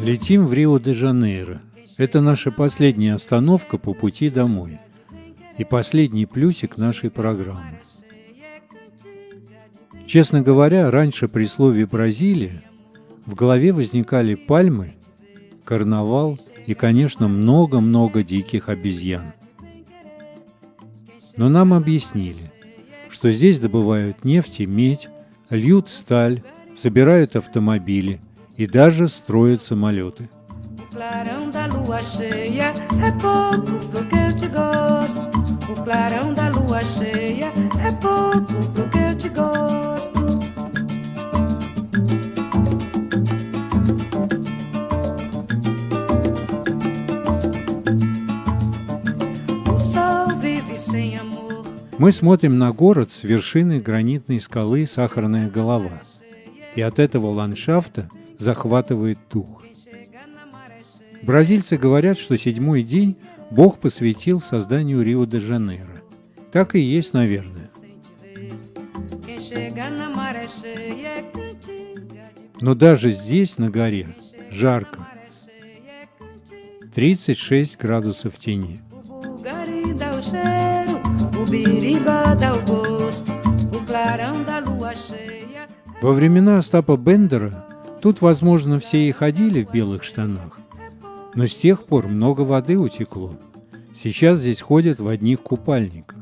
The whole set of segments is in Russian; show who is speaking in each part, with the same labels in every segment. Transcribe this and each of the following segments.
Speaker 1: Летим в Рио-де-Жанейро. Это наша последняя остановка по пути домой. И последний плюсик нашей программы. Честно говоря, раньше при слове «Бразилия» в голове возникали пальмы, карнавал и, конечно, много-много диких обезьян. Но нам объяснили, что здесь добывают нефть и медь, льют сталь, собирают автомобили и даже строят самолеты. Мы смотрим на город с вершины гранитной скалы Сахарная голова, и от этого ландшафта захватывает дух. Бразильцы говорят, что 7-й день Бог посвятил созданию Рио-де-Жанейро. Так и есть, наверное. Но даже здесь, на горе, жарко. 36 градусов в тени. Во времена Остапа Бендера тут, возможно, все и ходили в белых штанах, но с тех пор много воды утекло. Сейчас здесь ходят в одних купальниках.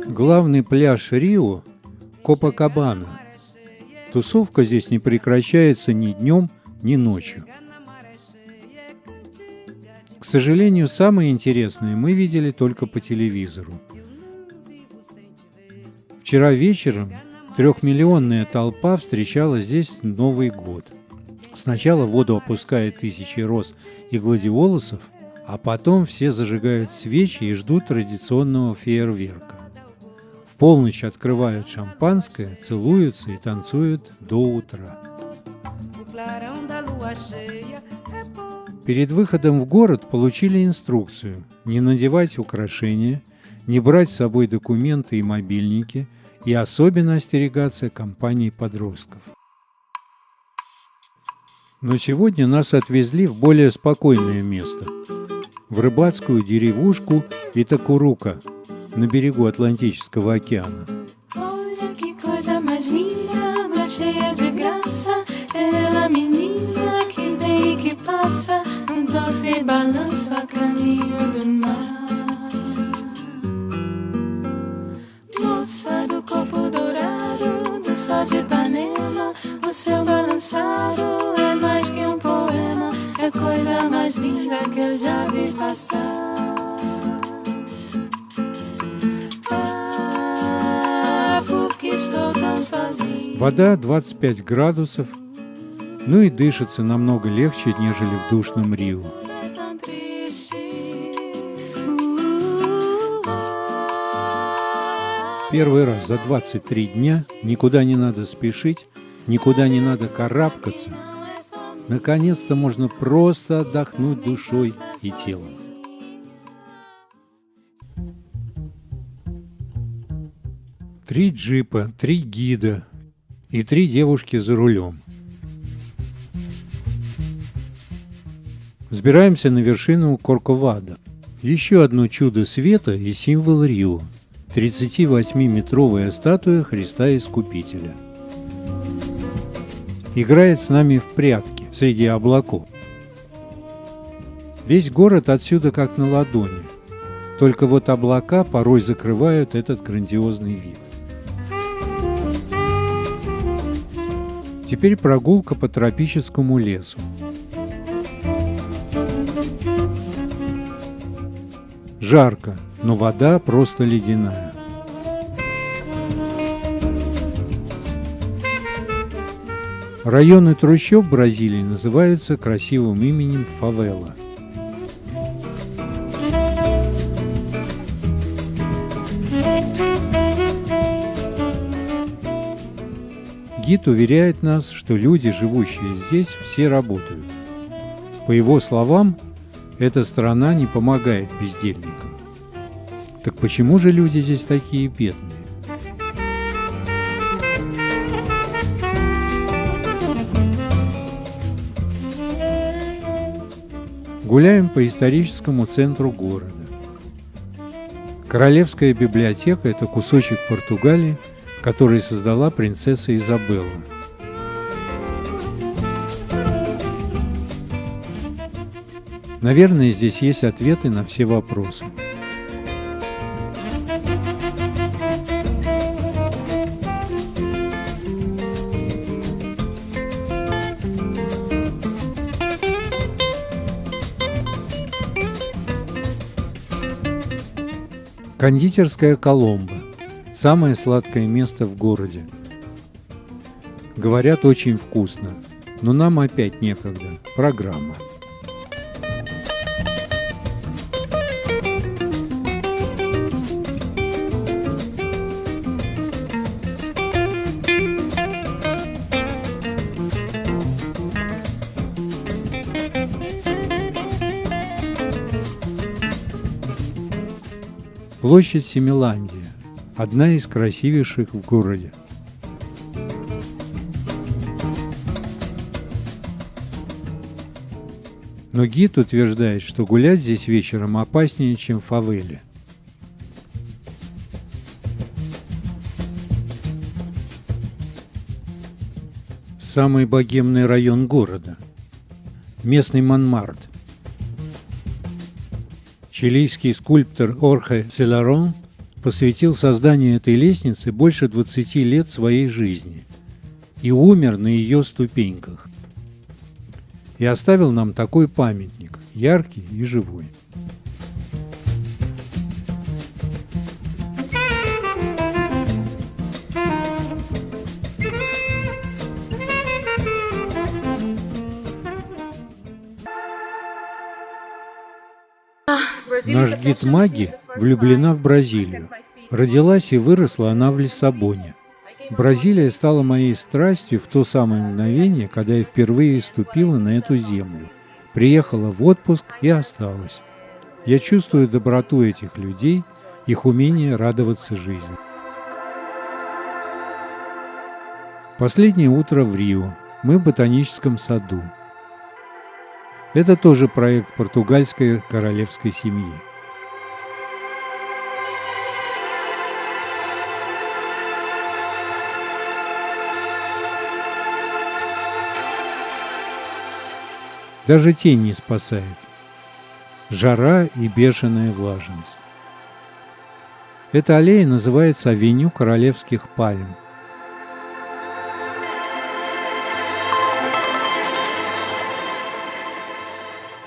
Speaker 1: Главный пляж Рио – Копакабана. Тусовка здесь не прекращается ни днем, ни ночью. К сожалению, самое интересное мы видели только по телевизору. Вчера вечером 3-миллионная толпа встречала здесь Новый год. Сначала в воду опускают тысячи роз и гладиолусов, а потом все зажигают свечи и ждут традиционного фейерверка. В полночь открывают шампанское, целуются и танцуют до утра. Перед выходом в город получили инструкцию не надевать украшения, не брать с собой документы и мобильники и особенно остерегаться компаний подростков. Но сегодня нас отвезли в более спокойное место – в рыбацкую деревушку Итакурука на берегу Атлантического океана.
Speaker 2: Moça do corpo dourado, do sol de Ipanema, o seu balançado é mais que poema, é coisa mais linda que eu já vi passar. Ah, porque estou tão sozinha.
Speaker 1: Вода 25 градусов, ну и дышится намного легче, нежели в душном Рио. Первый раз за 23 дня никуда не надо спешить, никуда не надо карабкаться. Наконец-то можно просто отдохнуть душой и телом. Три джипа, 3 гида и 3 девушки за рулем. Взбираемся на вершину Корковадо. Еще одно чудо света и символ Рио. 38-метровая статуя Христа Искупителя. Играет с нами в прятки среди облаков. Весь город отсюда как на ладони, только вот облака порой закрывают этот грандиозный вид. Теперь прогулка по тропическому лесу. Жарко, но вода просто ледяная. Районы трущоб Бразилии называются красивым именем фавела. Гид уверяет нас, что люди, живущие здесь, все работают. По его словам, эта страна не помогает бездельникам. Так почему же люди здесь такие бедные? Гуляем по историческому центру города. Королевская библиотека – это кусочек Португалии, который создала принцесса Изабелла. Наверное, здесь есть ответы на все вопросы. Кондитерская Коломбо – самое сладкое место в городе. Говорят, очень вкусно, но нам опять некогда. Программа. Площадь Семиландия – одна из красивейших в городе. Но гид утверждает, что гулять здесь вечером опаснее, чем в фавеле. Самый богемный район города – местный Монмарт. Чилийский скульптор Хорхе Селарон посвятил созданию этой лестницы больше 20 лет своей жизни и умер на ее ступеньках. И оставил нам такой памятник, яркий и живой. Наш гид Маги влюблена в Бразилию. Родилась и выросла она в Лиссабоне. Бразилия стала моей страстью в то самое мгновение, когда я впервые ступила на эту землю. Приехала в отпуск и осталась. Я чувствую доброту этих людей, их умение радоваться жизни. Последнее утро в Рио. Мы в ботаническом саду. Это тоже проект португальской королевской семьи. Даже тень не спасает. Жара и бешеная влажность. Эта аллея называется Авеню Королевских Пальм.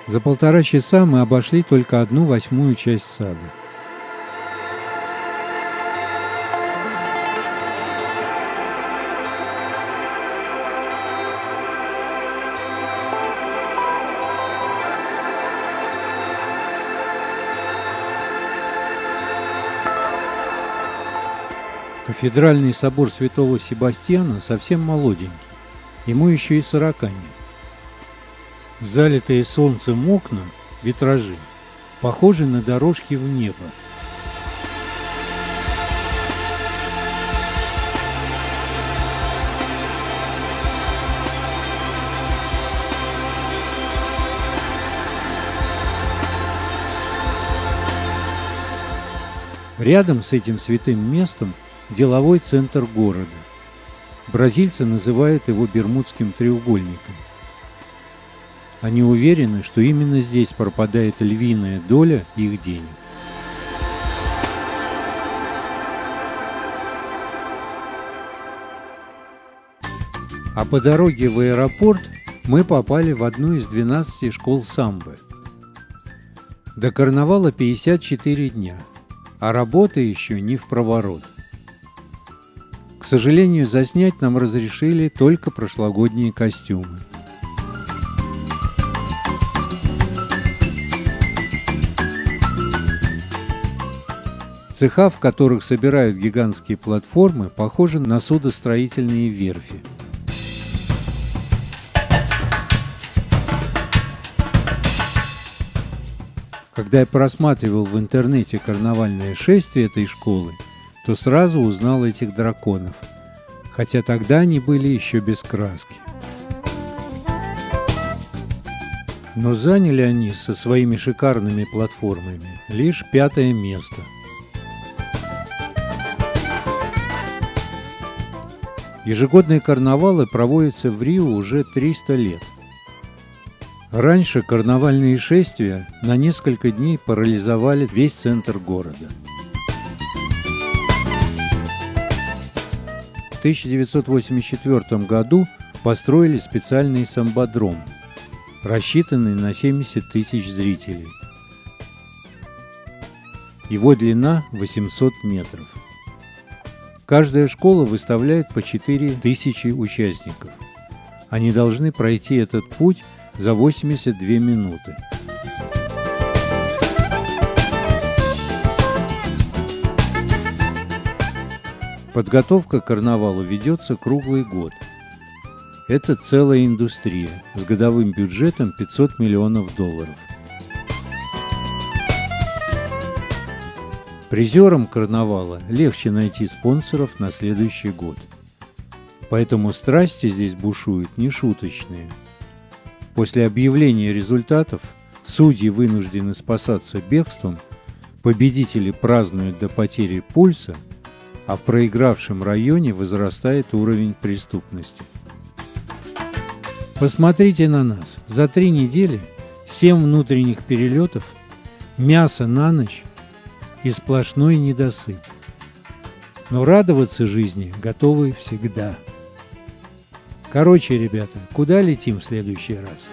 Speaker 1: За 1,5 часа мы обошли только 1/8 часть сада. Кафедральный собор Святого Себастьяна совсем молоденький, ему еще и 40 нет. Залитые солнцем окна, витражи, похожи на дорожки в небо. Рядом с этим святым местом деловой центр города. Бразильцы называют его Бермудским треугольником. Они уверены, что именно здесь пропадает львиная доля их денег. А по дороге в аэропорт мы попали в одну из 12 школ самбо. До карнавала 54 дня, а работа еще не впроворот. К сожалению, заснять нам разрешили только прошлогодние костюмы. Цеха, в которых собирают гигантские платформы, похожи на судостроительные верфи. Когда я просматривал в интернете карнавальное шествие этой школы, то сразу узнал этих драконов, хотя тогда они были еще без краски. Но заняли они со своими шикарными платформами лишь 5-е место. Ежегодные карнавалы проводятся в Рио уже 300 лет. Раньше карнавальные шествия на несколько дней парализовали весь центр города. В 1984 году построили специальный самбодром, рассчитанный на 70 тысяч зрителей. Его длина 800 метров. Каждая школа выставляет по 4000 участников. Они должны пройти этот путь за 82 минуты. Подготовка к карнавалу ведется круглый год. Это целая индустрия с годовым бюджетом $500 миллионов. Призерам карнавала легче найти спонсоров на следующий год. Поэтому страсти здесь бушуют нешуточные. После объявления результатов судьи вынуждены спасаться бегством, победители празднуют до потери пульса, а в проигравшем районе возрастает уровень преступности. Посмотрите на нас. За 3 недели 7 внутренних перелетов, мясо на ночь и сплошной недосып. Но радоваться жизни готовы всегда. Короче, ребята, куда летим в следующий раз?